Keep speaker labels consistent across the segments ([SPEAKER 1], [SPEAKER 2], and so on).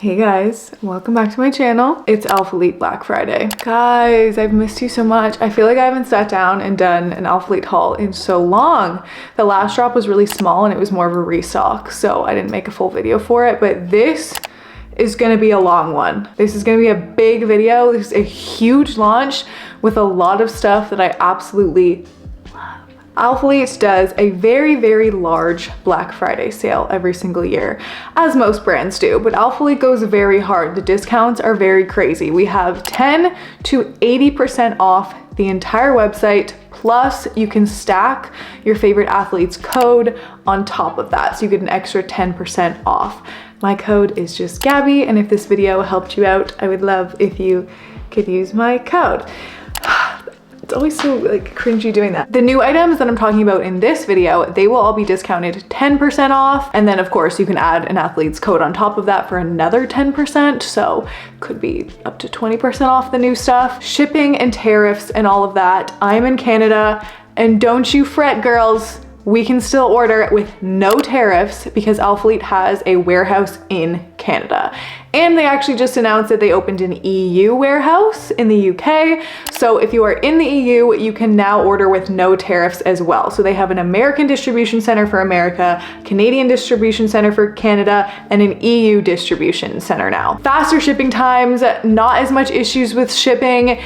[SPEAKER 1] Hey guys, welcome back to my channel. It's ALPHALETE Black Friday. Guys, I've missed you so much. I feel like I haven't sat down and done an ALPHALETE haul in so long. The last drop was really small and it was more of a restock, so I didn't make a full video for it, but this is gonna be a long one. This is gonna be a big video. This is a huge launch with a lot of stuff that I absolutely love. ALPHALETE does a very large Black Friday sale every single year, as most brands do, but ALPHALETE goes very hard. The discounts are very crazy. We have 10 to 80% off the entire website, plus you can stack your favorite athlete's code on top of that, so you get an extra 10% off. My code is just Gabby, and if this video helped you out, I would love if you could use my code. It's always so like cringy doing that. The new items that I'm talking about in this video, they will all be discounted 10% off. And then of course you can add an athlete's code on top of that for another 10%. So could be up to 20% off the new stuff. Shipping and tariffs and all of that. I'm in Canada, and don't you fret, girls. We can still order with no tariffs because ALPHALETE has a warehouse in Canada. And they actually just announced that they opened an EU warehouse in the UK. So if you are in the EU, you can now order with no tariffs as well. So they have an American distribution center for America, Canadian distribution center for Canada, and an EU distribution center now. Faster shipping times, not as much issues with shipping.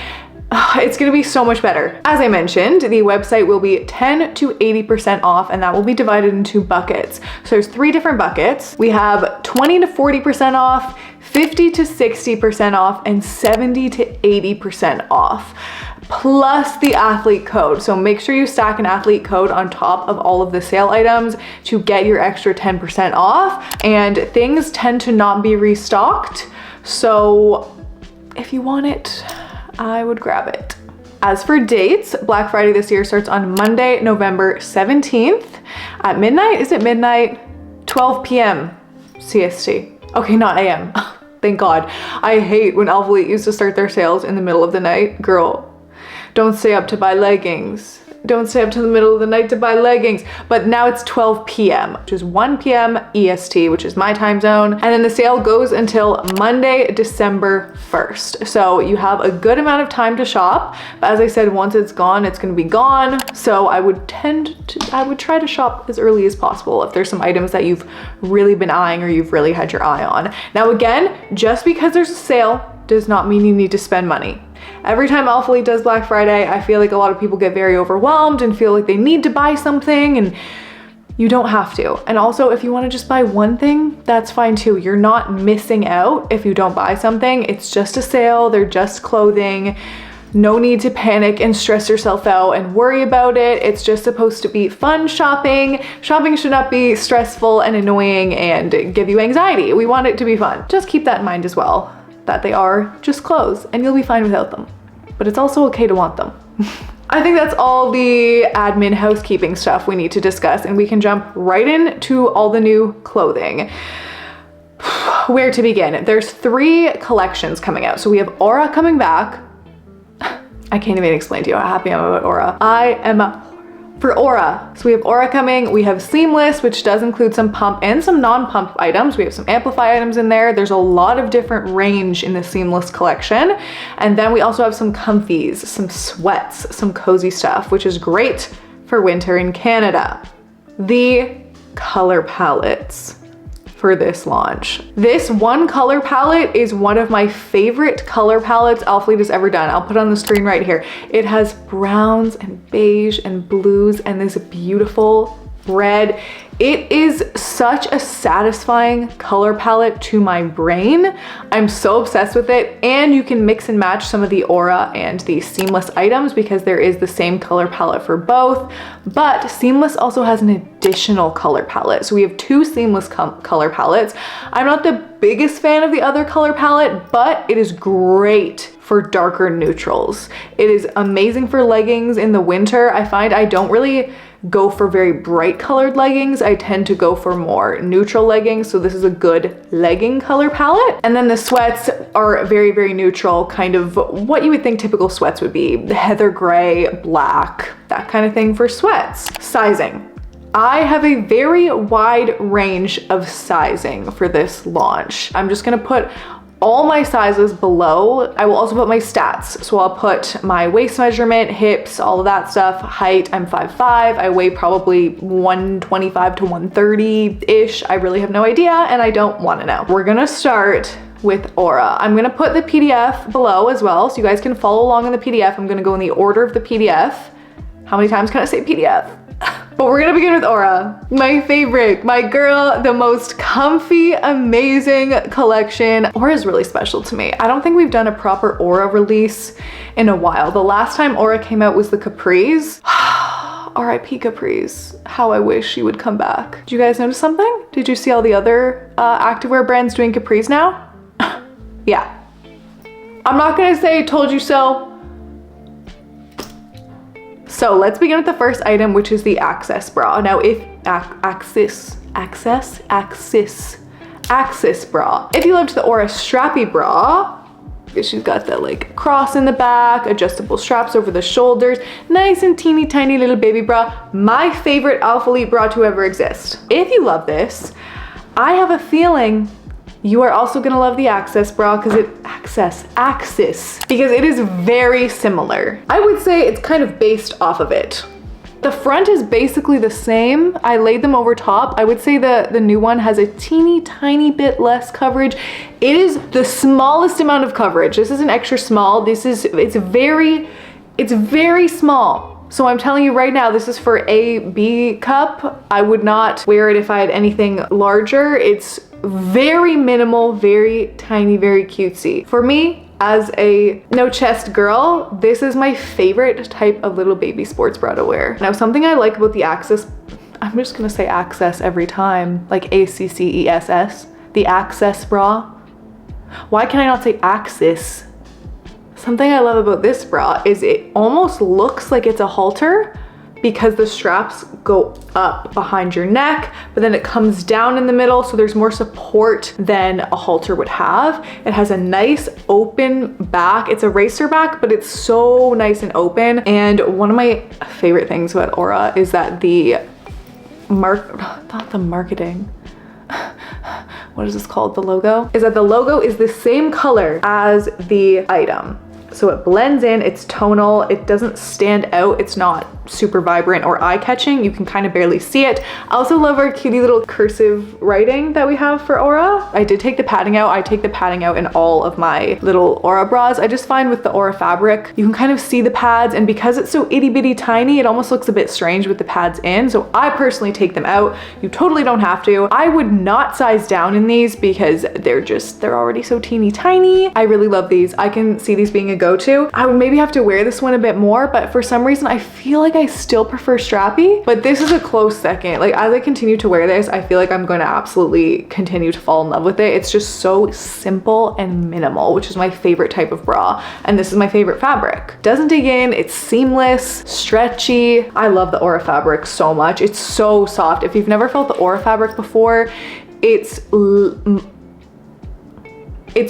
[SPEAKER 1] It's gonna be so much better. As I mentioned, the website will be 10 to 80% off, and that will be divided into buckets. So there's 3 different buckets. We have 20 to 40% off, 50 to 60% off, and 70 to 80% off, plus the athlete code. So make sure you stack an athlete code on top of all of the sale items to get your extra 10% off. And things tend to not be restocked, so if you want it, I would grab it. As for dates, Black Friday this year starts on Monday, November 17th at midnight. Is it midnight? 12 p.m. CST. Okay, not AM. Thank God. I hate when ALPHALETE used to start their sales in the middle of the night. Girl, don't stay up to buy leggings. Don't stay up to the middle of the night to buy leggings. But now it's 12 p.m., which is 1 p.m. EST, which is my time zone. And then the sale goes until Monday, December 1st. So you have a good amount of time to shop. But as I said, once it's gone, it's gonna be gone. So I would try to shop as early as possible if there's some items that you've really been eyeing or you've really had your eye on. Now again, just because there's a sale does not mean you need to spend money. Every time ALPHALETE does Black Friday, I feel like a lot of people get very overwhelmed and feel like they need to buy something, and you don't have to. And also, if you want to just buy one thing, that's fine too. You're not missing out if you don't buy something. It's just a sale, they're just clothing. No need to panic and stress yourself out and worry about it. It's just supposed to be fun shopping. Shopping should not be stressful and annoying and give you anxiety. We want it to be fun. Just keep that in mind as well, that they are just clothes and you'll be fine without them. But it's also okay to want them. I think that's all the admin housekeeping stuff we need to discuss, and we can jump right into all the new clothing. Where to begin? There's 3 collections coming out. So we have Aura coming back. I can't even explain to you how happy I am about Aura. I am for Aura. So we have Aura coming, we have Seamless, which does include some pump and some non-pump items. We have some Amplify items in there. There's a lot of different range in the Seamless collection. And then we also have some comfies, some sweats, some cozy stuff, which is great for winter in Canada. The color palettes for this launch. This one color palette is one of my favorite color palettes ALPHALETE has ever done. I'll put it on the screen right here. It has browns and beige and blues and this beautiful red. It is such a satisfying color palette to my brain. I'm so obsessed with it, and you can mix and match some of the Aura and the Seamless items because there is the same color palette for both, but Seamless also has an additional color palette. So we have 2 Seamless color palettes. I'm not the biggest fan of the other color palette, but it is great for darker neutrals. It is amazing for leggings in the winter. I find I don't really go for very bright colored leggings. I tend to go for more neutral leggings, so this is a good legging color palette. And then the sweats are very neutral, kind of what you would think typical sweats would be. Heather gray, black, that kind of thing for sweats. Sizing. I have a very wide range of sizing for this launch. I'm just gonna put all my sizes below. I will also put my stats. So I'll put my waist measurement, hips, all of that stuff, height. I'm 5'5". I weigh probably 125 to 130-ish. I really have no idea and I don't wanna know. We're gonna start with Aura. I'm gonna put the PDF below as well so you guys can follow along in the PDF. I'm gonna go in the order of the PDF. How many times can I say PDF? But we're gonna begin with Aura. My favorite, my girl, the most comfy, amazing collection. Aura is really special to me. I don't think we've done a proper Aura release in a while. The last time Aura came out was the Capris. R.I.P. Capris. How I wish she would come back. Did you guys notice something? Did you see all the other activewear brands doing Capris now? Yeah. I'm not gonna say told you so. So let's begin with the first item, which is the Access bra. Now if Access bra. If you loved the Aura strappy bra, she's got that like cross in the back, adjustable straps over the shoulders, nice and teeny tiny little baby bra. My favorite ALPHALETE bra to ever exist. If you love this, I have a feeling you are also gonna love the Access bra because because it is very similar. I would say it's kind of based off of it. The front is basically the same. I laid them over top. I would say the new one has a teeny tiny bit less coverage. It is the smallest amount of coverage. This is an extra small. It's very small. So I'm telling you right now, this is for a B cup. I would not wear it if I had anything larger. It's very minimal, very tiny, very cutesy. For me, as a no chest girl, this is my favorite type of little baby sports bra to wear. Now, something I like about the Access, I'm just gonna say Access every time, like ACCESS, the Access bra. Why can I not say Axis? Something I love about this bra is it almost looks like it's a halter because the straps go up behind your neck, but then it comes down in the middle, so there's more support than a halter would have. It has a nice open back. It's a racer back, but it's so nice and open. And one of my favorite things about Aura is that what is this called? The logo? Is that the logo is the same color as the item. So it blends in, it's tonal, it doesn't stand out, it's not super vibrant or eye-catching, you can kind of barely see it. I also love our cutie little cursive writing that we have for Aura. I did take the padding out. I take the padding out in all of my little Aura bras. I just find with the Aura fabric, you can kind of see the pads, and because it's so itty bitty tiny, it almost looks a bit strange with the pads in. So I personally take them out. You totally don't have to. I would not size down in these because they're already so teeny tiny. I really love these. I can see these being a go-to. I would maybe have to wear this one a bit more, but for some reason I feel like I still prefer strappy, but this is a close second. Like as I continue to wear this, I feel like I'm going to absolutely continue to fall in love with it. It's just so simple and minimal, which is my favorite type of bra. And this is my favorite fabric. Doesn't dig in, it's seamless, stretchy. I love the Aura fabric so much. It's so soft. If you've never felt the Aura fabric before, it's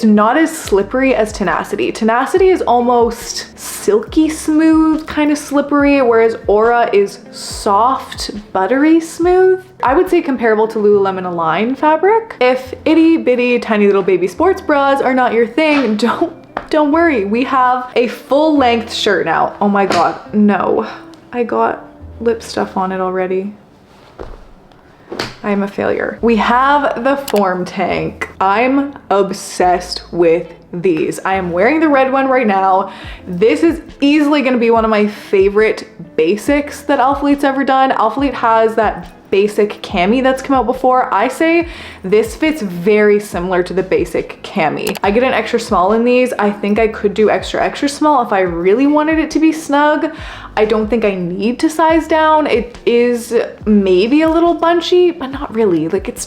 [SPEAKER 1] not as slippery as Tenacity. Tenacity is almost silky smooth, kind of slippery, whereas Aura is soft, buttery smooth. I would say comparable to Lululemon Align fabric. If itty bitty tiny little baby sports bras are not your thing, don't worry. We have a full length shirt now. Oh my God, no. I got lip stuff on it already. I am a failure. We have the Form Tank. I'm obsessed with these. I am wearing the red one right now. This is easily gonna be one of my favorite basics that ALPHALETE's ever done. ALPHALETE has that basic cami that's come out before. I say this fits very similar to the basic cami. I get an extra small in these. I think I could do extra small if I really wanted it to be snug. I don't think I need to size down. It is maybe a little bunchy, but not really. Like it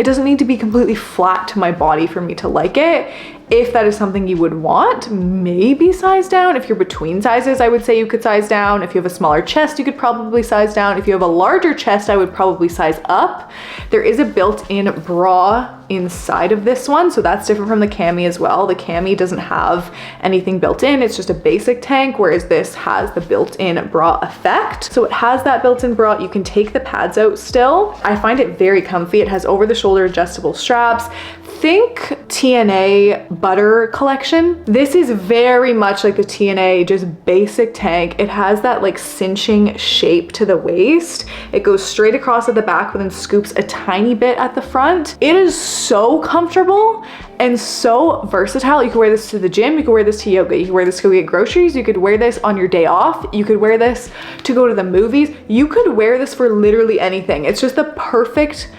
[SPEAKER 1] doesn't need to be completely flat to my body for me to like it. If if that is something you would want, maybe size down. If you're between sizes, I would say you could size down. If you have a smaller chest, you could probably size down. If you have a larger chest, I would probably size up. There is a built-in bra inside of this one, so that's different from the cami as well. The cami doesn't have anything built in, it's just a basic tank, whereas this has the built-in bra effect. So it has that built-in bra. You can take the pads out still. I find it very comfy. It has over-the-shoulder adjustable straps. Think TNA butter collection. This is very much like the TNA, just basic tank. It has that like cinching shape to the waist. It goes straight across at the back, but then scoops a tiny bit at the front. It is so comfortable and so versatile. You can wear this to the gym, you can wear this to yoga, you can wear this to go get groceries, you could wear this on your day off, you could wear this to go to the movies, you could wear this for literally anything. It's just the perfect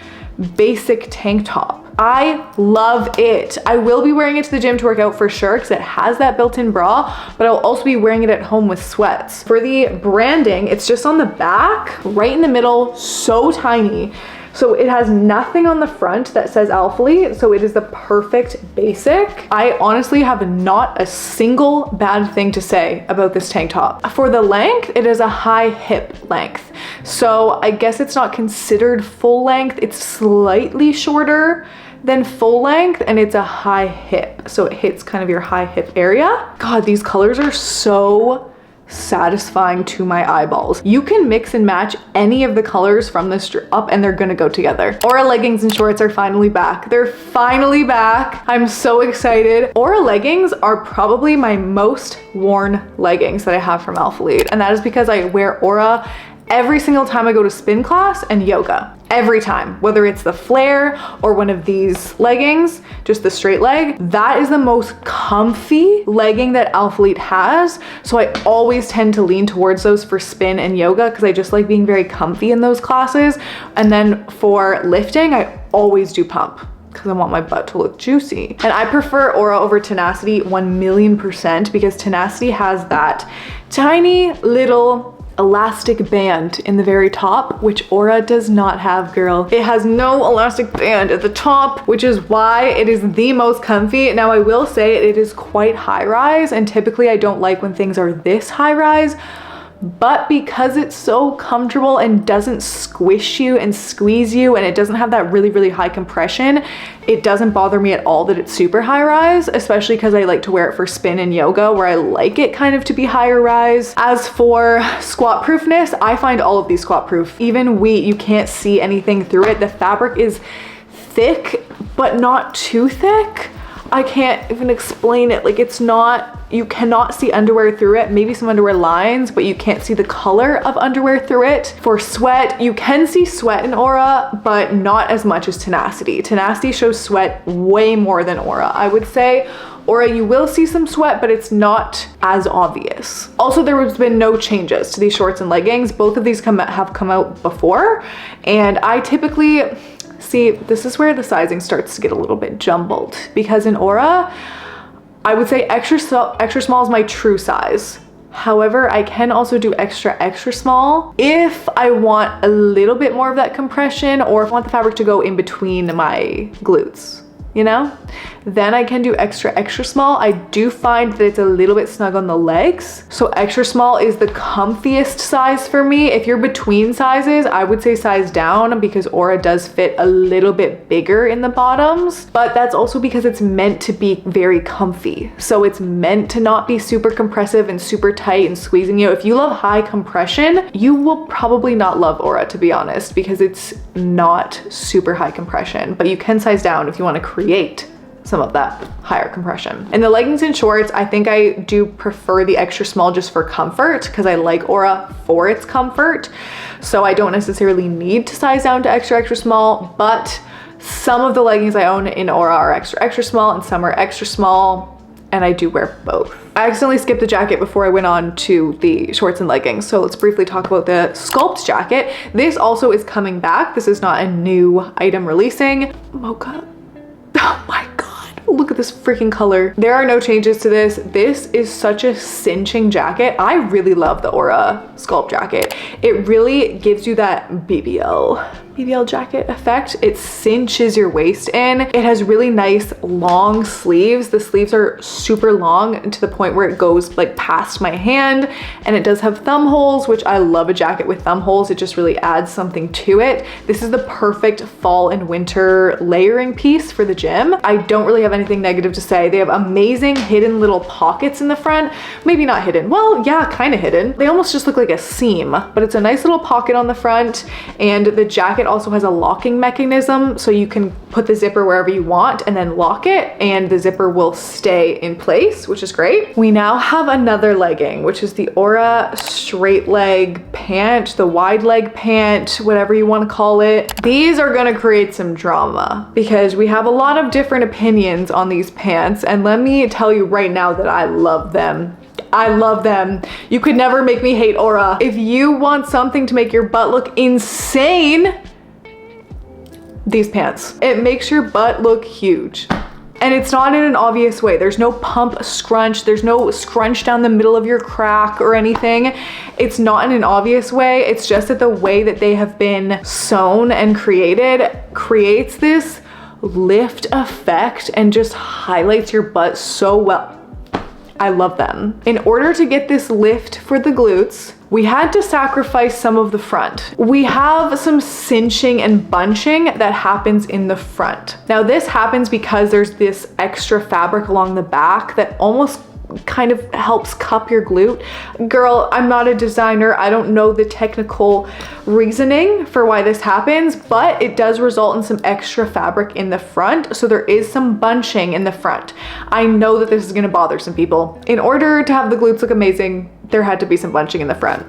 [SPEAKER 1] basic tank top. I love it. I will be wearing it to the gym to work out for sure because it has that built-in bra, but I'll also be wearing it at home with sweats. For the branding, it's just on the back, right in the middle, so tiny. So it has nothing on the front that says ALPHALETE, so it is the perfect basic. I honestly have not a single bad thing to say about this tank top. For the length, it is a high hip length. So I guess it's not considered full length. It's slightly shorter than full length and it's a high hip. So it hits kind of your high hip area. God, these colors are so satisfying to my eyeballs. You can mix and match any of the colors from this up and they're gonna go together. Aura leggings and shorts are finally back. They're finally back. I'm so excited. Aura leggings are probably my most worn leggings that I have from ALPHALETE, and that is because I wear Aura every single time I go to spin class and yoga. Every time, whether it's the flare or one of these leggings, just the straight leg, that is the most comfy legging that ALPHALETE has. So I always tend to lean towards those for spin and yoga because I just like being very comfy in those classes. And then for lifting, I always do pump because I want my butt to look juicy. And I prefer Aura over Tenacity 1,000,000% because Tenacity has that tiny little elastic band in the very top, which Aura does not have, girl. It has no elastic band at the top, which is why it is the most comfy. Now I will say it is quite high rise, and typically I don't like when things are this high rise, but because it's so comfortable and doesn't squish you and squeeze you, and it doesn't have that really, really high compression, it doesn't bother me at all that it's super high rise, especially because I like to wear it for spin and yoga where I like it kind of to be higher rise. As for squat proofness, I find all of these squat proof. Even wheat, you can't see anything through it. The fabric is thick, but not too thick. I can't even explain it. Like, it's not, you cannot see underwear through it. Maybe some underwear lines, but you can't see the color of underwear through it. For sweat, you can see sweat in Aura, but not as much as Tenacity. Tenacity shows sweat way more than Aura. I would say Aura, you will see some sweat, but it's not as obvious. Also, there has been no changes to these shorts and leggings. Both of these have come out before, and I typically, see, this is where the sizing starts to get a little bit jumbled because in Aura, I would say extra small is my true size. However, I can also do extra small if I want a little bit more of that compression, or if I want the fabric to go in between my glutes, you know? Then I can do extra small. I do find that it's a little bit snug on the legs. So extra small is the comfiest size for me. If you're between sizes, I would say size down because Aura does fit a little bit bigger in the bottoms, but that's also because it's meant to be very comfy. So it's meant to not be super compressive and super tight and squeezing you. If you love high compression, you will probably not love Aura, to be honest, because it's not super high compression, but you can size down if you want to create some of that higher compression. In the leggings and shorts, I think I do prefer the extra small just for comfort because I like Aura for its comfort. So I don't necessarily need to size down to extra small, but some of the leggings I own in Aura are extra small and some are extra small, and I do wear both. I accidentally skipped the jacket before I went on to the shorts and leggings. So let's briefly talk about the Sculpt jacket. This also is coming back. This is not a new item releasing. Mocha. Oh my God. Look at this freaking color. There are no changes to this. This is such a cinching jacket. I really love the Aura Sculpt jacket. It really gives you that BBL BBL jacket effect. It cinches your waist in. It has really nice long sleeves. The sleeves are super long to the point where it goes like past my hand, and it does have thumb holes, which I love a jacket with thumb holes. It just really adds something to it. This is the perfect fall and winter layering piece for the gym. I don't really have anything negative to say. They have amazing hidden little pockets in the front. Maybe not hidden. Well, yeah, kind of hidden. They almost just look like a seam, but it's a nice little pocket on the front, and the jacket also has a locking mechanism, so you can put the zipper wherever you want and then lock it, and the zipper will stay in place, which is great. We now have another legging, which is the Aura straight leg pant, the wide leg pant, whatever you want to call it. These are going to create some drama because we have a lot of different opinions on these pants, and let me tell you right now that I love them. I love them. You could never make me hate Aura. If you want something to make your butt look insane, these pants. It makes your butt look huge. And it's not in an obvious way. There's no pump scrunch. There's no scrunch down the middle of your crack or anything. It's not in an obvious way. It's just that the way that they have been sewn and created creates this lift effect and just highlights your butt so well. I love them. In order to get this lift for the glutes, we had to sacrifice some of the front. We have some cinching and bunching that happens in the front. Now this happens because there's this extra fabric along the back that almost kind of helps cup your glute. Girl, I'm not a designer. I don't know the technical reasoning for why this happens, but it does result in some extra fabric in the front. So there is some bunching in the front. I know that this is gonna bother some people. In order to have the glutes look amazing, there had to be some bunching in the front.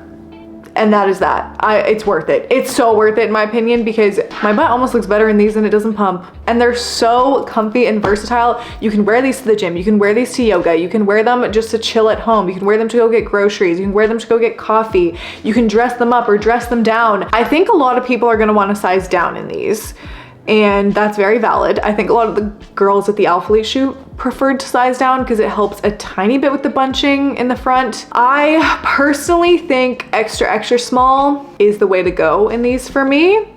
[SPEAKER 1] And that is that. It's worth it. It's so worth it in my opinion, because my butt almost looks better in these and it doesn't pump. And they're so comfy and versatile. You can wear these to the gym. You can wear these to yoga. You can wear them just to chill at home. You can wear them to go get groceries. You can wear them to go get coffee. You can dress them up or dress them down. I think a lot of people are gonna wanna size down in these. And that's very valid. I think a lot of the girls at the ALPHALETE shoot preferred to size down because it helps a tiny bit with the bunching in the front. I personally think extra small is the way to go in these for me.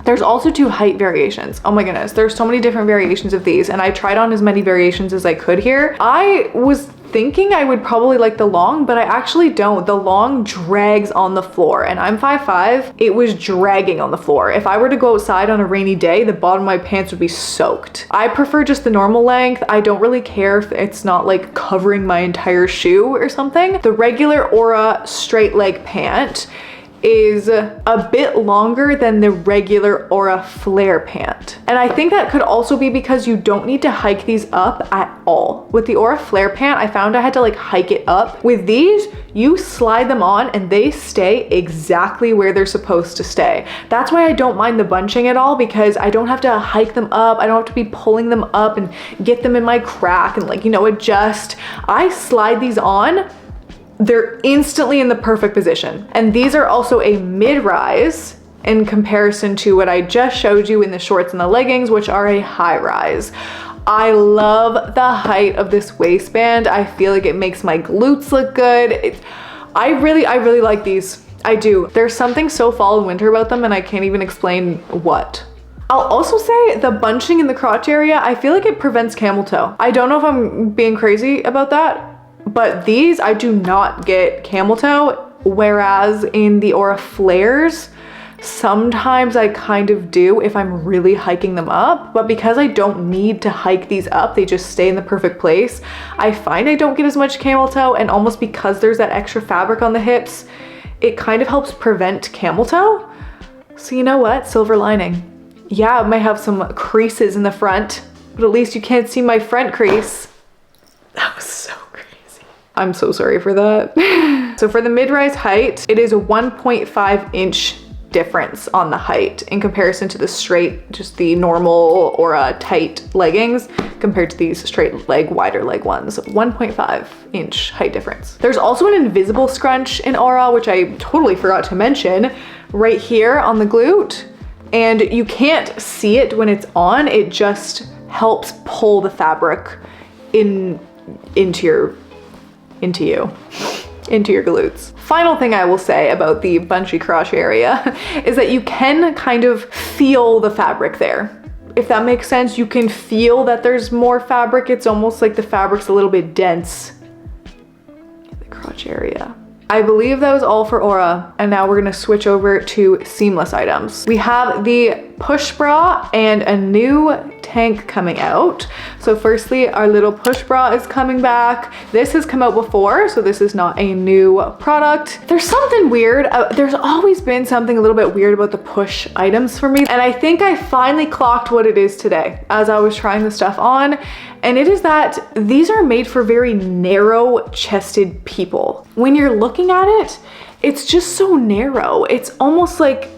[SPEAKER 1] There's also 2 height variations. Oh my goodness, there's so many different variations of these, and I tried on as many variations as I could here. I was thinking I would probably like the long, but I actually don't. The long drags on the floor, and I'm 5'5". It was dragging on the floor. If I were to go outside on a rainy day, the bottom of my pants would be soaked. I prefer just the normal length. I don't really care if it's not like covering my entire shoe or something. The regular Aura straight leg pant is a bit longer than the regular Aura flare pant. And I think that could also be because you don't need to hike these up at all. With the Aura flare pant, I found I had to like hike it up. With these, you slide them on and they stay exactly where they're supposed to stay. That's why I don't mind the bunching at all, because I don't have to hike them up. I don't have to be pulling them up and get them in my crack and like, you know, adjust. I slide these on. They're instantly in the perfect position. And these are also a mid-rise in comparison to what I just showed you in the shorts and the leggings, which are a high-rise. I love the height of this waistband. I feel like it makes my glutes look good. I really like these. I do. There's something so fall and winter about them, and I can't even explain what. I'll also say the bunching in the crotch area, I feel like it prevents camel toe. I don't know if I'm being crazy about that, but these I do not get camel toe, whereas in the Aura flares, sometimes I kind of do if I'm really hiking them up. But because I don't need to hike these up, they just stay in the perfect place, I find I don't get as much camel toe, and almost because there's that extra fabric on the hips, it kind of helps prevent camel toe. So you know what? Silver lining. Yeah, it might have some creases in the front, but at least you can't see my front crease. That was so crazy. I'm so sorry for that. So for the mid-rise height, it is a 1.5 inch difference on the height in comparison to the straight, just the normal or tight leggings compared to these straight leg, wider leg ones. 1.5 inch height difference. There's also an invisible scrunch in Aura, which I totally forgot to mention, right here on the glute. And you can't see it when it's on. It just helps pull the fabric into you. into your glutes. Final thing I will say about the bunchy crotch area is that you can kind of feel the fabric there. If that makes sense, you can feel that there's more fabric. It's almost like the fabric's a little bit dense in the crotch area. I believe that was all for Aura, and now we're gonna switch over to seamless items. We have the push bra and a new tank coming out. So firstly, our little push bra is coming back. This has come out before, so this is not a new product. There's something weird. There's always been something a little bit weird about the push items for me, and I think I finally clocked what it is today as I was trying the stuff on, and it is that these are made for very narrow-chested people. When you're looking at it, it's just so narrow. It's almost like,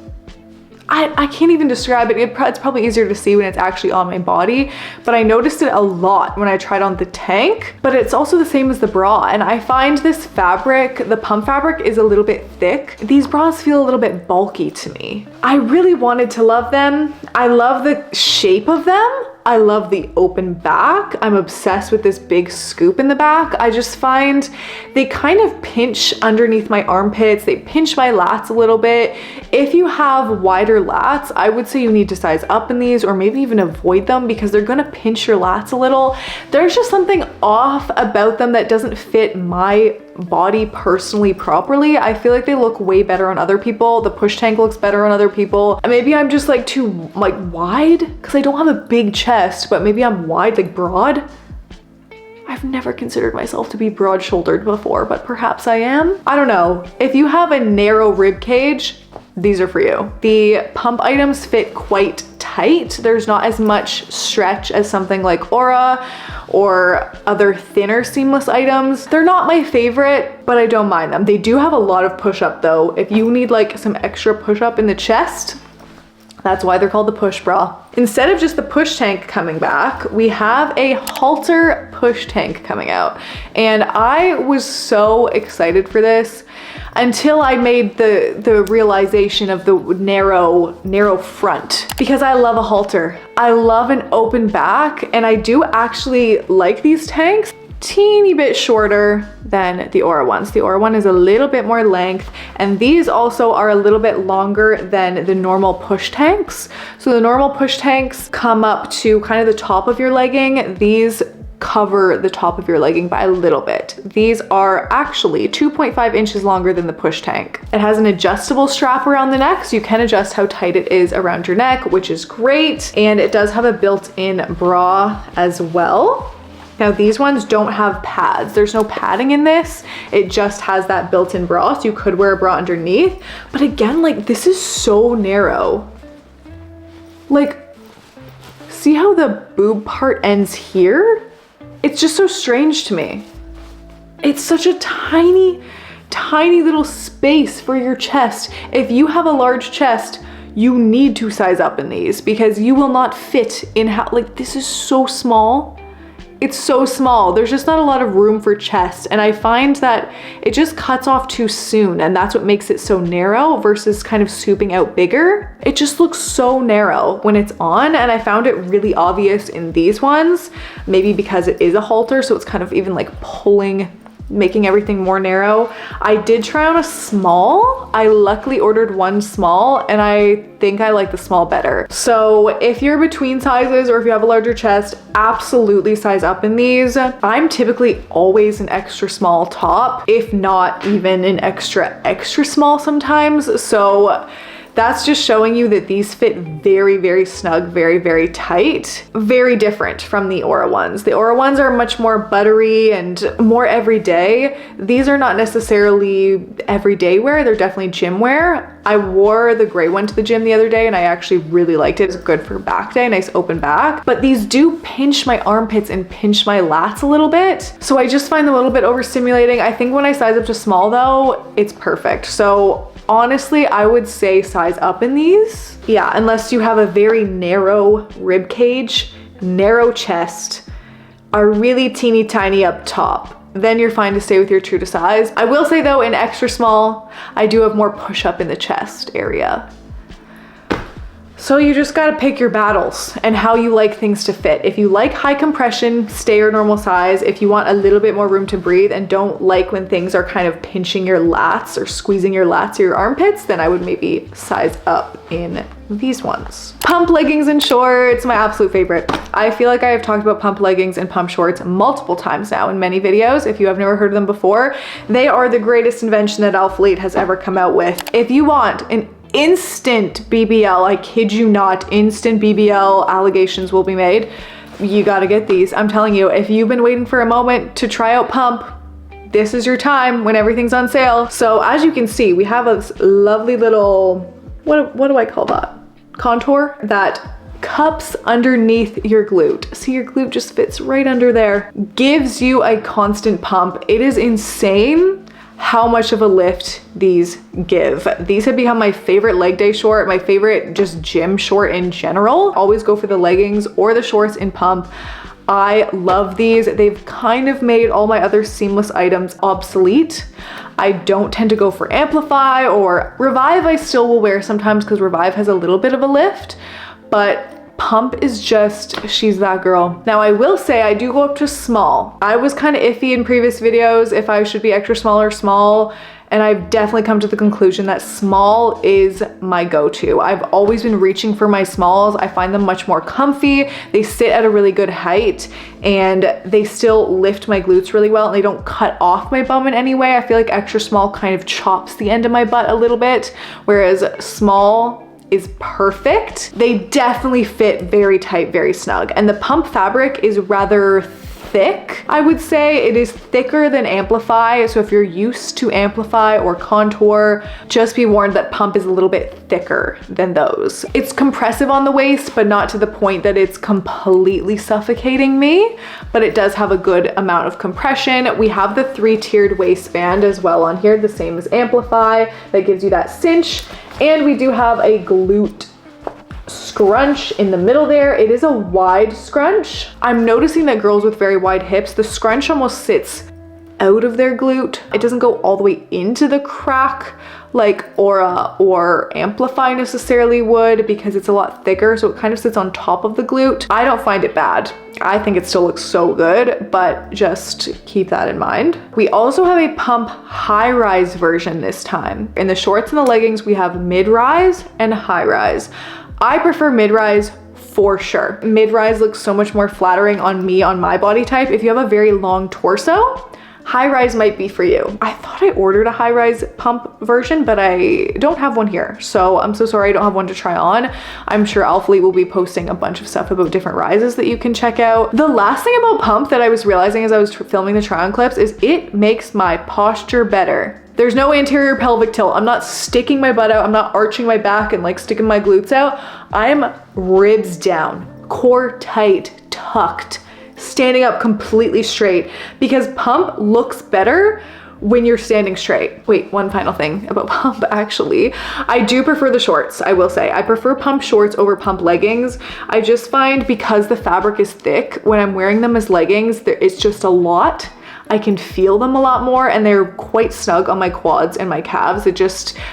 [SPEAKER 1] I can't even describe it. It's probably easier to see when it's actually on my body, but I noticed it a lot when I tried on the tank, but it's also the same as the bra. And I find this fabric, the pump fabric, is a little bit thick. These bras feel a little bit bulky to me. I really wanted to love them. I love the shape of them. I love the open back. I'm obsessed with this big scoop in the back. I just find they kind of pinch underneath my armpits. They pinch my lats a little bit. If you have wider lats, I would say you need to size up in these, or maybe even avoid them, because they're gonna pinch your lats a little. There's just something off about them that doesn't fit my body personally properly. I feel like they look way better on other people. The push tank looks better on other people. And maybe I'm just like too wide, because I don't have a big chest, but maybe I'm wide, like broad. I've never considered myself to be broad-shouldered before, but perhaps I am. I don't know. If you have a narrow rib cage, these are for you. The pump items fit quite tight. There's not as much stretch as something like Aura or other thinner seamless items. They're not my favorite, but I don't mind them. They do have a lot of push-up though. If you need like some extra push-up in the chest, that's why they're called the push bra. Instead of just the push tank coming back, we have a halter push tank coming out. And I was so excited for this until I made the realization of the narrow front, because I love a halter. I love an open back, and I do actually like these tanks. Teeny bit shorter than the Aura ones. The Aura one is a little bit more length, and these also are a little bit longer than the normal push tanks. So the normal push tanks come up to kind of the top of your legging. These cover the top of your legging by a little bit. These are actually 2.5 inches longer than the push tank. It has an adjustable strap around the neck, so you can adjust how tight it is around your neck, which is great. And it does have a built-in bra as well. Now these ones don't have pads. There's no padding in this. It just has that built-in bra, so you could wear a bra underneath. But again, like, this is so narrow. Like, see how the boob part ends here? It's just so strange to me. It's such a tiny, tiny little space for your chest. If you have a large chest, you need to size up in these, because you will not fit in how, like, this is so small. It's so small. There's just not a lot of room for chest. And I find that it just cuts off too soon. And that's what makes it so narrow versus kind of scooping out bigger. It just looks so narrow when it's on. And I found it really obvious in these ones, maybe because it is a halter. So it's kind of even like pulling, making everything more narrow. I did try on a small. I luckily ordered one small, and I think I like the small better. So if you're between sizes, or if you have a larger chest, absolutely size up in these. I'm typically always an extra small top, if not even an extra small sometimes. So that's just showing you that these fit very, very snug, very, very tight. Very different from the Aura ones. The Aura ones are much more buttery and more everyday. These are not necessarily everyday wear, they're definitely gym wear. I wore the gray one to the gym the other day, and I actually really liked it. It's good for back day, nice open back. But these do pinch my armpits and pinch my lats a little bit. So I just find them a little bit overstimulating. I think when I size up to small though, it's perfect. So honestly, I would say size up in these. Yeah, unless you have a very narrow rib cage, narrow chest, are really teeny tiny up top, then you're fine to stay with your true to size. I will say though, in extra small, I do have more push up in the chest area. So you just gotta pick your battles and how you like things to fit. If you like high compression, stay your normal size. If you want a little bit more room to breathe and don't like when things are kind of pinching your lats or squeezing your lats or your armpits, then I would maybe size up in these ones. Pump leggings and shorts, my absolute favorite. I feel like I have talked about pump leggings and pump shorts multiple times now in many videos. If you have never heard of them before, they are the greatest invention that ALPHALETE has ever come out with. If you want an instant BBL, I kid you not, instant BBL allegations will be made, you gotta get these. I'm telling you, if you've been waiting for a moment to try out pump, this is your time when everything's on sale. So as you can see, we have a lovely little, what do I call that? Contour that cups underneath your glute. See, your glute just fits right under there. Gives you a constant pump. It is insane how much of a lift these give. These have become my favorite leg day short, my favorite just gym short in general. Always go for the leggings or the shorts in pump. I love these. They've kind of made all my other seamless items obsolete. I don't tend to go for Amplify or Revive. I still will wear sometimes because Revive has a little bit of a lift, but pump is just, she's that girl. Now I will say I do go up to small. I was kind of iffy in previous videos if I should be extra small or small, and I've definitely come to the conclusion that small is my go-to. I've always been reaching for my smalls. I find them much more comfy. They sit at a really good height and they still lift my glutes really well, and they don't cut off my bum in any way. I feel like extra small kind of chops the end of my butt a little bit, whereas small is perfect. They definitely fit very tight, very snug. And the pump fabric is rather thick. I would say it is thicker than Amplify. So if you're used to Amplify or Contour, just be warned that pump is a little bit thicker than those. It's compressive on the waist, but not to the point that it's completely suffocating me, but it does have a good amount of compression. We have the 3-tiered waistband as well on here, the same as Amplify, that gives you that cinch. And we do have a glute scrunch in the middle there. It is a wide scrunch. I'm noticing that girls with very wide hips, the scrunch almost sits out of their glute. It doesn't go all the way into the crack like Aura or Amplify necessarily would, because it's a lot thicker, so it kind of sits on top of the glute. I don't find it bad. I think it still looks so good, but just keep that in mind. We also have a pump high-rise version this time. In the shorts and the leggings, we have mid-rise and high-rise. I prefer mid-rise for sure. Mid-rise looks so much more flattering on me, on my body type. If you have a very long torso, high-rise might be for you. I thought I ordered a high-rise pump version, but I don't have one here. So I'm so sorry I don't have one to try on. I'm sure ALPHALETE will be posting a bunch of stuff about different rises that you can check out. The last thing about pump that I was realizing as I was filming the try-on clips is it makes my posture better. There's no anterior pelvic tilt. I'm not sticking my butt out. I'm not arching my back and like sticking my glutes out. I'm ribs down, core tight, tucked, standing up completely straight, because pump looks better when you're standing straight. Wait, one final thing about pump actually. I do prefer the shorts, I will say. I prefer pump shorts over pump leggings. I just find because the fabric is thick, when I'm wearing them as leggings, it's just a lot. I can feel them a lot more, and they're quite snug on my quads and my calves.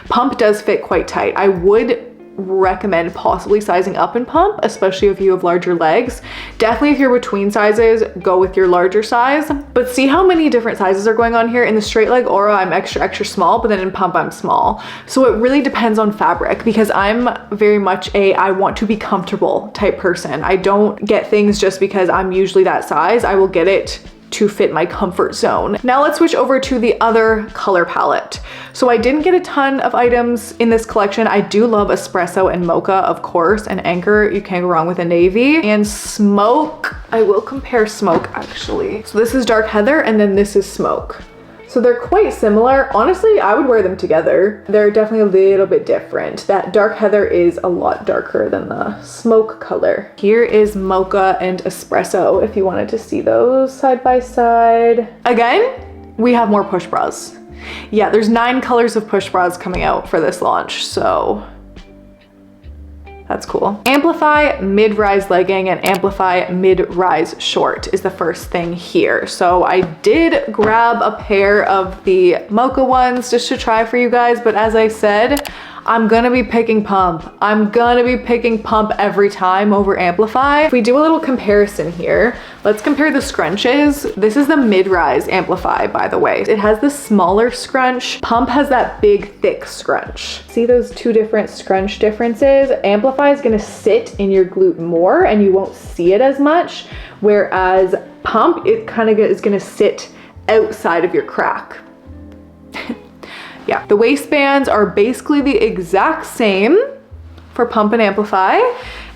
[SPEAKER 1] Pump does fit quite tight. I would recommend possibly sizing up in pump, especially if you have larger legs. Definitely if you're between sizes, go with your larger size. But see how many different sizes are going on here? In the straight leg Aura, I'm extra small, but then in pump, I'm small. So it really depends on fabric, because I'm very much I want to be comfortable type person. I don't get things just because I'm usually that size. I will get it to fit my comfort zone. Now let's switch over to the other color palette. So I didn't get a ton of items in this collection. I do love espresso and mocha, of course, and anchor. You can't go wrong with a navy. And smoke, I will compare smoke actually. So this is dark heather and then this is smoke. So they're quite similar. Honestly, I would wear them together. They're definitely a little bit different. That dark heather is a lot darker than the smoke color. Here is mocha and espresso if you wanted to see those side by side. Again, we have more push bras. Yeah, there's 9 colors of push bras coming out for this launch, so that's cool. Amplify mid-rise legging and Amplify mid-rise short is the first thing here. So I did grab a pair of the mocha ones just to try for you guys, but as I said, I'm gonna be picking Pump. I'm gonna be picking Pump every time over Amplify. If we do a little comparison here, let's compare the scrunches. This is the mid-rise Amplify, by the way. It has the smaller scrunch. Pump has that big, thick scrunch. See those two different scrunch differences? Amplify is gonna sit in your glute more and you won't see it as much, whereas Pump, it kind of is gonna sit outside of your crack. Yeah, the waistbands are basically the exact same for Pump and Amplify,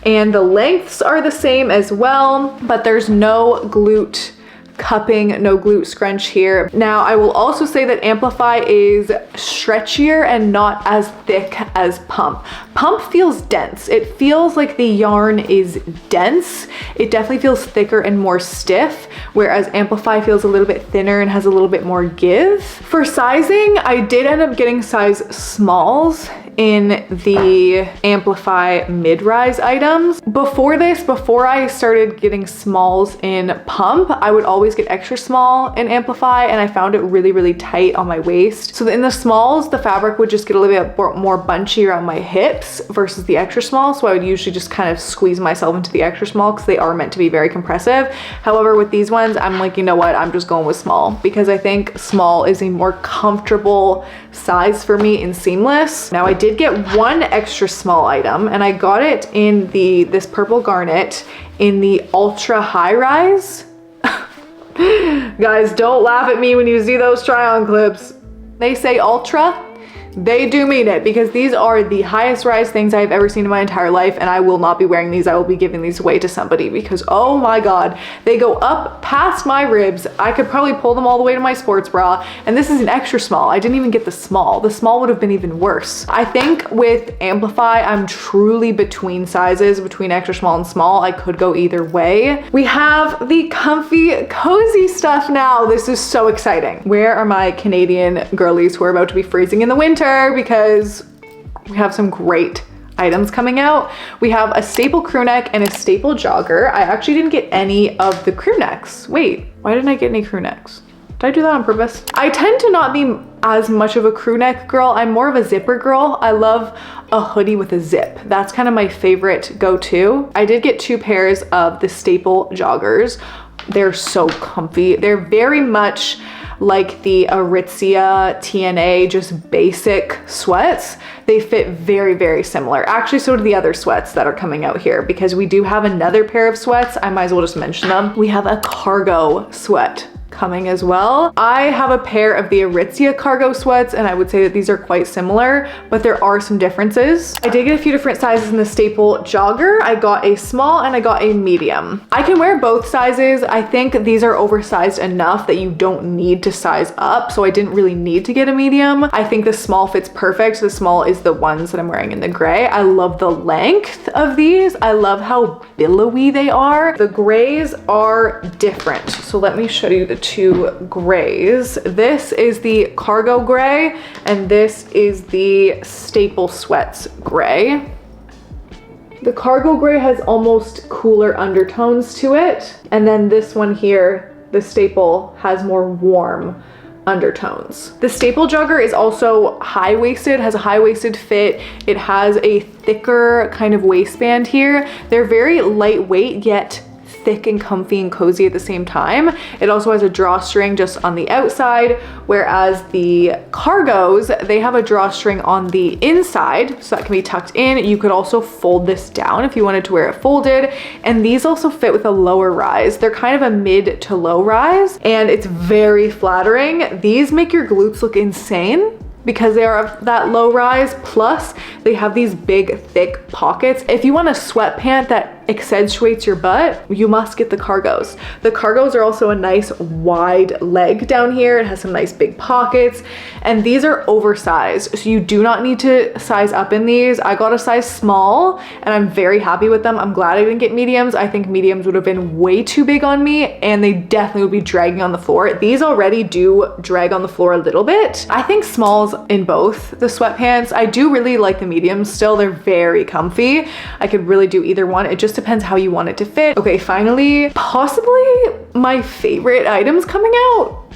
[SPEAKER 1] and the lengths are the same as well, but there's no glute cupping, no glute scrunch here. Now, I will also say that Amplify is stretchier and not as thick as Pump. Pump feels dense. It feels like the yarn is dense. It definitely feels thicker and more stiff, whereas Amplify feels a little bit thinner and has a little bit more give. For sizing, I did end up getting size smalls in the Amplify mid-rise items. Before this, before I started getting smalls in Pump, I would always get extra small in Amplify, and I found it really, really tight on my waist. So in the smalls, the fabric would just get a little bit more bunchy around my hips versus the extra small. So I would usually just kind of squeeze myself into the extra small because they are meant to be very compressive. However, with these ones, I'm like, you know what? I'm just going with small because I think small is a more comfortable size for me in seamless. Now, I did get one extra small item, and I got it in this purple garnet in the ultra high rise. Guys, don't laugh at me when you see those try-on clips. They say ultra. They do mean it, because these are the highest rise things I've ever seen in my entire life, and I will not be wearing these. I will be giving these away to somebody because, oh my God, they go up past my ribs. I could probably pull them all the way to my sports bra, and this is an extra small. I didn't even get the small. The small would have been even worse. I think with Amplify, I'm truly between sizes, between extra small and small. I could go either way. We have the comfy, cozy stuff now. This is so exciting. Where are my Canadian girlies who are about to be freezing in the winter? Because we have some great items coming out. We have a staple crew neck and a staple jogger. I actually didn't get any of the crew necks. Wait, why didn't I get any crew necks? Did I do that on purpose? I tend to not be as much of a crew neck girl. I'm more of a zipper girl. I love a hoodie with a zip. That's kind of my favorite go-to. I did get 2 pairs of the staple joggers. They're so comfy. They're very much like the Aritzia TNA, just basic sweats. They fit very, very similar. Actually, so do the other sweats that are coming out here, because we do have another pair of sweats. I might as well just mention them. We have a cargo sweat coming as well. I have a pair of the Aritzia cargo sweats, and I would say that these are quite similar, but there are some differences. I did get a few different sizes in the staple jogger. I got a small and I got a medium. I can wear both sizes. I think these are oversized enough that you don't need to size up, so I didn't really need to get a medium. I think the small fits perfect. The small is the ones that I'm wearing in the gray. I love the length of these. I love how billowy they are. The grays are different. So let me show you the 2 grays. This is the cargo gray, and this is the staple sweats gray. The cargo gray has almost cooler undertones to it, and then this one here, the staple, has more warm undertones. The staple jogger is also high-waisted, has a high-waisted fit. It has a thicker kind of waistband here. They're very lightweight, yet thick and comfy and cozy at the same time. It also has a drawstring just on the outside, whereas the cargos, they have a drawstring on the inside, so that can be tucked in. You could also fold this down if you wanted to wear it folded, and these also fit with a lower rise. They're kind of a mid to low rise, and it's very flattering. These make your glutes look insane because they are that low rise, plus they have these big, thick pockets. If you want a sweatpant that accentuates your butt, you must get the cargos. The cargos are also a nice wide leg down here. It has some nice big pockets, and these are oversized, so you do not need to size up in these. I got a size small, and I'm very happy with them. I'm glad I didn't get mediums. I think mediums would have been way too big on me, and they definitely would be dragging on the floor. These already do drag on the floor a little bit. I think smalls in both the sweatpants. I do really like the mediums still. They're very comfy. I could really do either one. It just depends how you want it to fit. Okay, finally, possibly my favorite items coming out.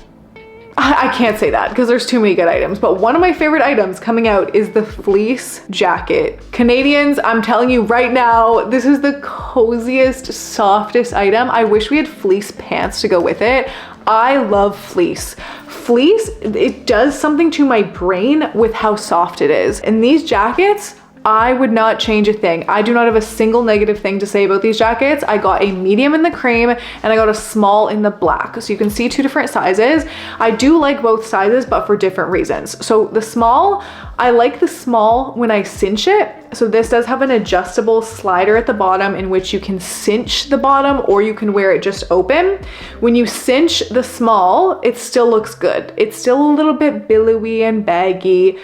[SPEAKER 1] I can't say that because there's too many good items, but one of my favorite items coming out is the fleece jacket. Canadians, I'm telling you right now, this is the coziest, softest item. I wish we had fleece pants to go with it. I love fleece. Fleece, it does something to my brain with how soft it is. And these jackets, I would not change a thing. I do not have a single negative thing to say about these jackets. I got a medium in the cream and I got a small in the black. So you can see two different sizes. I do like both sizes, but for different reasons. So the small, I like the small when I cinch it. So this does have an adjustable slider at the bottom in which you can cinch the bottom or you can wear it just open. When you cinch the small, it still looks good. It's still a little bit billowy and baggy.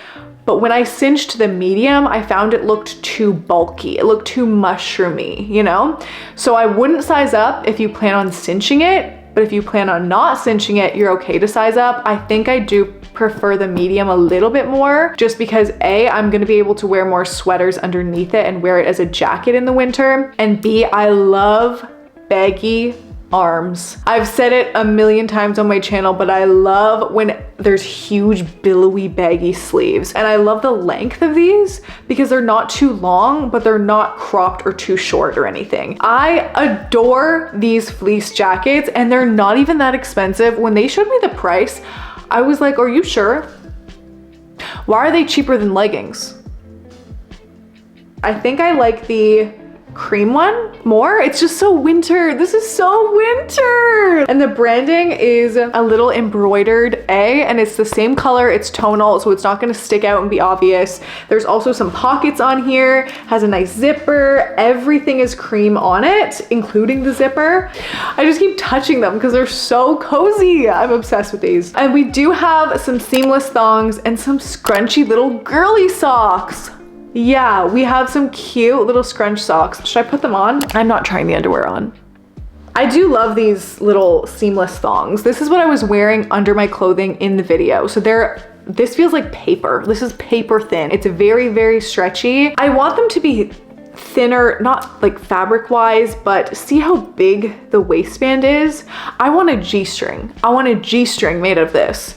[SPEAKER 1] But when I cinched the medium, I found it looked too bulky. It looked too mushroomy, you know? So I wouldn't size up if you plan on cinching it, but if you plan on not cinching it, you're okay to size up. I think I do prefer the medium a little bit more just because A, I'm gonna be able to wear more sweaters underneath it and wear it as a jacket in the winter. And B, I love baggy arms. I've said it a million times on my channel, but I love when there's huge billowy baggy sleeves. And I love the length of these because they're not too long, but they're not cropped or too short or anything. I adore these fleece jackets and they're not even that expensive. When they showed me the price, I was like, are you sure? Why are they cheaper than leggings? I think I like the cream one more. It's just so winter. This is so winter. And the branding is a little embroidered and it's the same color. It's tonal, so it's not going to stick out and be obvious. There's also some pockets on here, has a nice zipper. Everything is cream on it, including the zipper. I just keep touching them because they're so cozy. I'm obsessed with these. And we do have some seamless thongs and some scrunchy little girly socks. Yeah, we have some cute little scrunch socks. Should I put them on? I'm not trying the underwear on. I do love these little seamless thongs. This is what I was wearing under my clothing in the video. So this feels like paper. This is paper thin. It's very, very stretchy. I want them to be thinner, not like fabric wise, but see how big the waistband is? I want a G-string. I want a G-string made of this.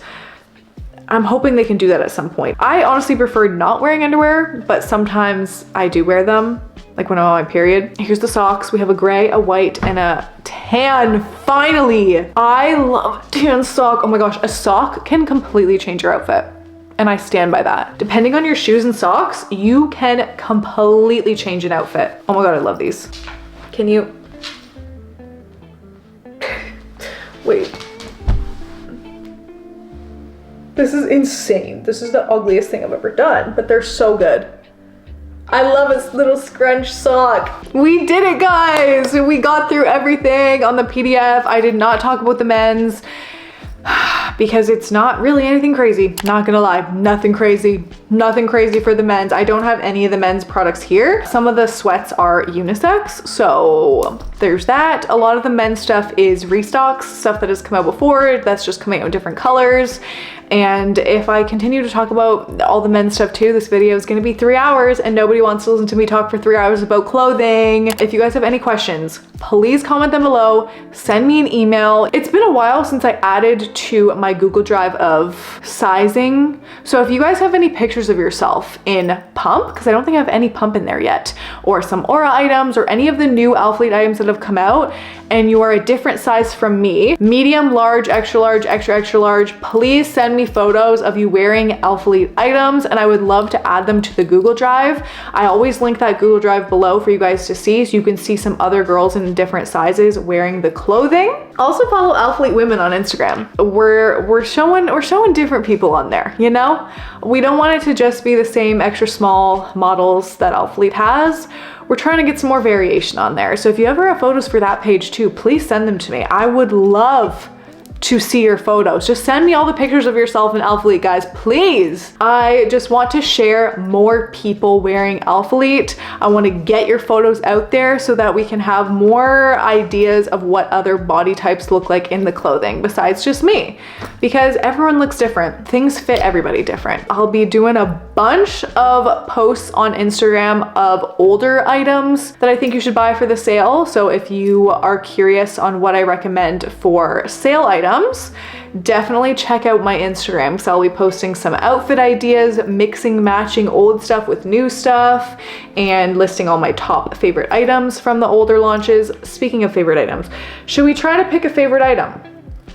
[SPEAKER 1] I'm hoping they can do that at some point. I honestly prefer not wearing underwear, but sometimes I do wear them, like when I'm on my period. Here's the socks. We have a gray, a white, and a tan, finally. I love tan sock. Oh my gosh, a sock can completely change your outfit. And I stand by that. Depending on your shoes and socks, you can completely change an outfit. Oh my God, I love these. Can you? Wait. This is insane. This is the ugliest thing I've ever done, but they're so good. I love a little scrunch sock. We did it, guys. We got through everything on the PDF. I did not talk about the men's because it's not really anything crazy. Not gonna lie, nothing crazy for the men's. I don't have any of the men's products here. Some of the sweats are unisex, so there's that. A lot of the men's stuff is restocks, stuff that has come out before, that's just coming out in different colors. And if I continue to talk about all the men's stuff too, this video is gonna be 3 hours and nobody wants to listen to me talk for 3 hours about clothing. If you guys have any questions, please comment them below, send me an email. It's been a while since I added to my Google Drive of sizing. So if you guys have any pictures of yourself in pump, because I don't think I have any pump in there yet, or some Aura items or any of the new ALPHALETE items that have come out, and you are a different size from me, medium, large, extra large, extra, extra large, please send me photos of you wearing ALPHALETE items and I would love to add them to the Google Drive. I always link that Google Drive below for you guys to see so you can see some other girls in different sizes wearing the clothing. Also follow ALPHALETE Women on Instagram. We're showing different people on there, you know? We don't want it to just be the same extra small models that ALPHALETE has. We're trying to get some more variation on there. So if you ever have photos for that page too, please send them to me. I would love to see your photos. Just send me all the pictures of yourself in ALPHALETE, guys, please. I just want to share more people wearing ALPHALETE. I want to get your photos out there so that we can have more ideas of what other body types look like in the clothing besides just me, because everyone looks different. Things fit everybody different. I'll be doing a bunch of posts on Instagram of older items that I think you should buy for the sale. So if you are curious on what I recommend for sale items, definitely check out my Instagram because I'll be posting some outfit ideas, mixing, matching old stuff with new stuff, and listing all my top favorite items from the older launches. Speaking of favorite items, should we try to pick a favorite item?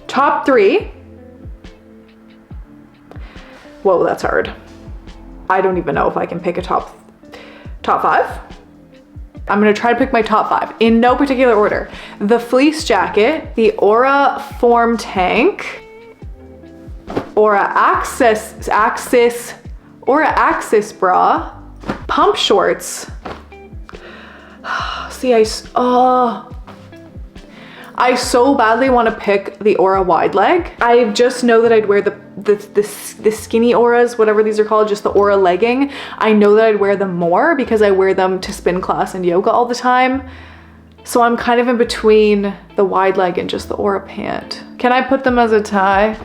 [SPEAKER 1] Top 3. Whoa, that's hard. I don't even know if I can pick a top 5. I'm gonna try to pick my top 5 in no particular order. The fleece jacket, the Aura form tank, Aura Axis bra, pump shorts. See, I so badly want to pick the Aura wide leg. I just know that I'd wear the skinny Auras, whatever these are called, just the Aura legging. I know that I'd wear them more because I wear them to spin class and yoga all the time. So I'm kind of in between the wide leg and just the Aura pant. Can I put them as a tie?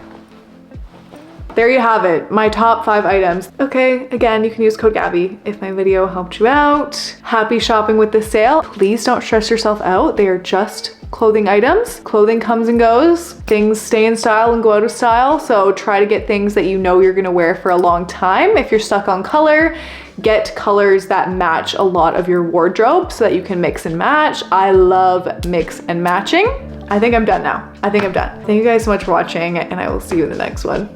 [SPEAKER 1] There you have it, my top 5 items. Okay, again, you can use code Gabby if my video helped you out. Happy shopping with the sale. Please don't stress yourself out. They are just clothing items. Clothing comes and goes. Things stay in style and go out of style. So try to get things that you know you're gonna wear for a long time. If you're stuck on color, get colors that match a lot of your wardrobe so that you can mix and match. I love mix and matching. I think I'm done now. Thank you guys so much for watching, and I will see you in the next one.